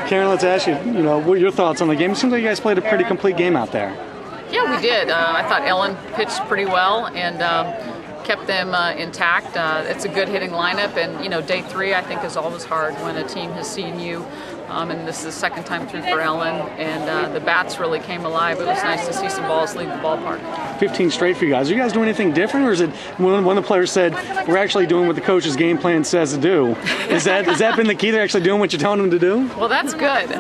Karen, let's ask you, what are your thoughts on the game? It seems like you guys played a pretty complete game out there. Yeah, we did. I thought Ellen pitched pretty well and kept them intact. It's a good hitting lineup, and day 3 I think is always hard when a team has seen you. And this is the second time through for Ellen, and the bats really came alive. It was nice to see some balls leave the ballpark. 15 straight for you guys. Are you guys doing anything different, or is it when the players said we're actually doing what the coach's game plan says to do? Has that been the key? They're actually doing what you're telling them to do? Well, that's good.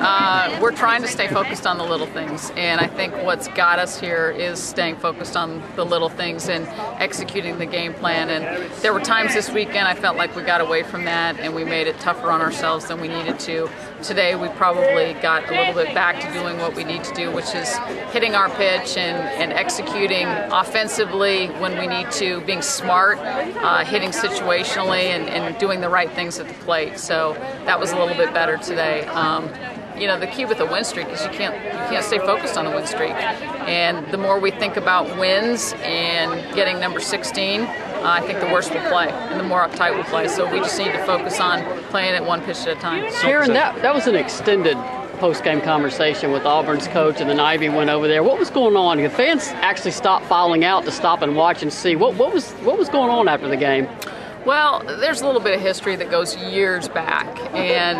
We're trying to stay focused on the little things, and I think what's got us here is staying focused on the little things and executing the game plan. And there were times this weekend I felt like we got away from that and we made it tougher on ourselves than we needed to. Today we probably got a little bit back to doing what we need to do, which is hitting our pitch and executing offensively when we need to, being smart, hitting situationally, and doing the right things at the plate. So that was a little bit better today. The key with a win streak is you can't stay focused on the win streak. And the more we think about wins and getting number 16, I think the worse we'll play and the more uptight we'll play. So we just need to focus on playing it one pitch at a time. Karen, that was an extended post-game conversation with Auburn's coach, and then Ivy went over there. What was going on? The fans actually stopped filing out to stop and watch and see. What was going on after the game? Well, there's a little bit of history that goes years back, and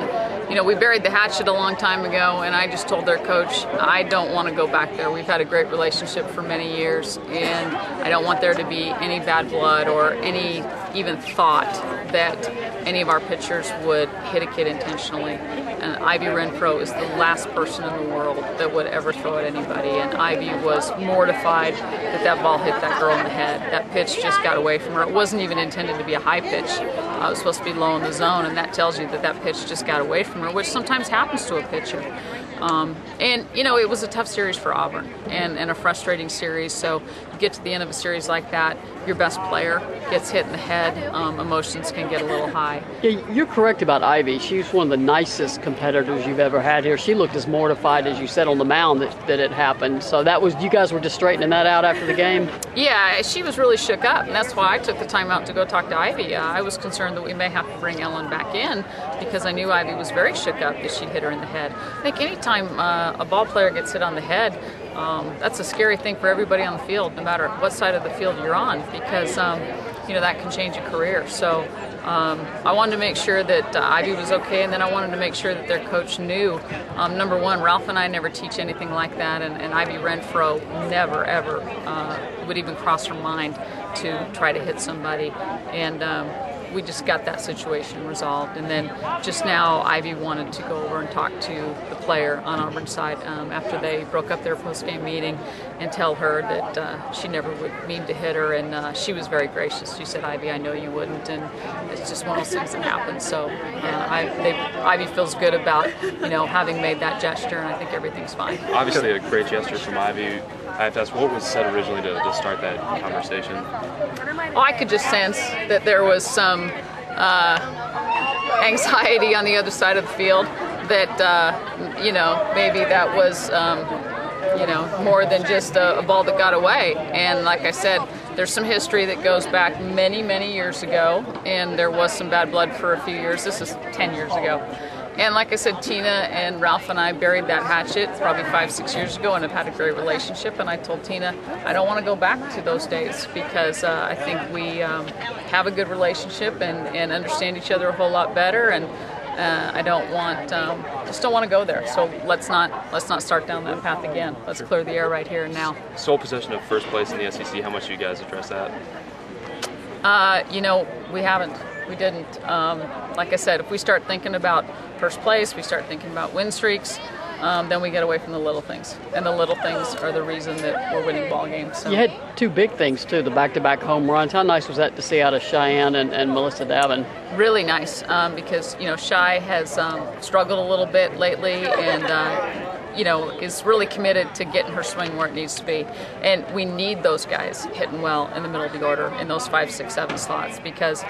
we buried the hatchet a long time ago, and I just told their coach, I don't want to go back there. We've had a great relationship for many years, and I don't want there to be any bad blood or any even thought that any of our pitchers would hit a kid intentionally. And Ivy Renfro is the last person in the world that would ever throw at anybody, and Ivy was mortified that ball hit that girl in the head. That pitch just got away from her. It wasn't even intended to be a high pitch. It was supposed to be low in the zone, and that tells you that pitch just got away from her, which sometimes happens to a pitcher. It was a tough series for Auburn and a frustrating series. So you get to the end of a series like that, your best player gets hit in the head, emotions can get a little high. Yeah, you're correct about Ivy. She's one of the nicest competitors you've ever had here. She looked as mortified as you said on the mound that it happened. So you guys were just straightening that out after the game? Yeah, she was really shook up, and that's why I took the time out to go talk to Ivy. I was concerned that we may have to bring Ellen back in because I knew Ivy was very shook up that she'd hit her in the head. I think anytime a ball player gets hit on the head, that's a scary thing for everybody on the field, no matter what side of the field you're on, because that can change a career. So I wanted to make sure that Ivy was okay, and then I wanted to make sure that their coach knew. Number one, Ralph and I never teach anything like that, and Ivy Renfro never, ever would even cross her mind to try to hit somebody. And we just got that situation resolved. And then just now, Ivy wanted to go over and talk to the player on Auburn's side after they broke up their post-game meeting and tell her that she never would mean to hit her. And she was very gracious. She said, Ivy, I know you wouldn't. And it's just one of those things that happen. So Ivy feels good about, having made that gesture, and I think everything's fine. Obviously a great gesture from Ivy. I have to ask, what was said originally to start that conversation? Well, I could just sense that there was some anxiety on the other side of the field, that, maybe that was, more than just a ball that got away. And like I said, there's some history that goes back many, many years ago, and there was some bad blood for a few years. This is 10 years ago. And like I said, Tina and Ralph and I buried that hatchet probably 5-6 years ago and have had a great relationship. And I told Tina, I don't want to go back to those days because I think we have a good relationship and understand each other a whole lot better. And I don't want, just don't want to go there. So let's not start down that path again. Let's clear the air right here and now. Sole possession of first place in the SEC. How much do you guys address that? We haven't. We didn't. Like I said, if we start thinking about first place, we start thinking about win streaks, then we get away from the little things. And the little things are the reason that we're winning ball games. So. You had two big things, too, the back-to-back home runs. How nice was that to see out of Cheyenne and Melissa Davin? Really nice, because, Shy has struggled a little bit lately and, is really committed to getting her swing where it needs to be. And we need those guys hitting well in the middle of the order in those 5, 6, 7 slots because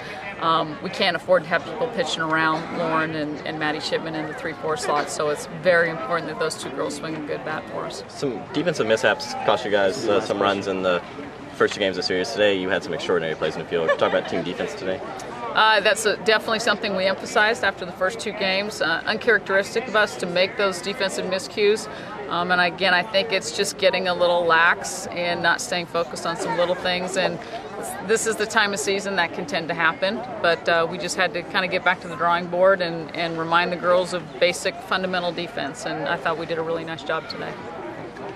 we can't afford to have people pitching around Lauren and Maddie Shipman in the 3, 4 slots. So it's very important that those two girls swing a good bat for us. Some defensive mishaps cost you guys some runs in the first 2 games of the series. Today you had some extraordinary plays in the field. Talk about team defense today. That's definitely something we emphasized after the first 2 games. Uncharacteristic of us to make those defensive miscues. And again, I think it's just getting a little lax and not staying focused on some little things. And this is the time of season that can tend to happen. But we just had to kind of get back to the drawing board and remind the girls of basic fundamental defense. And I thought we did a really nice job today.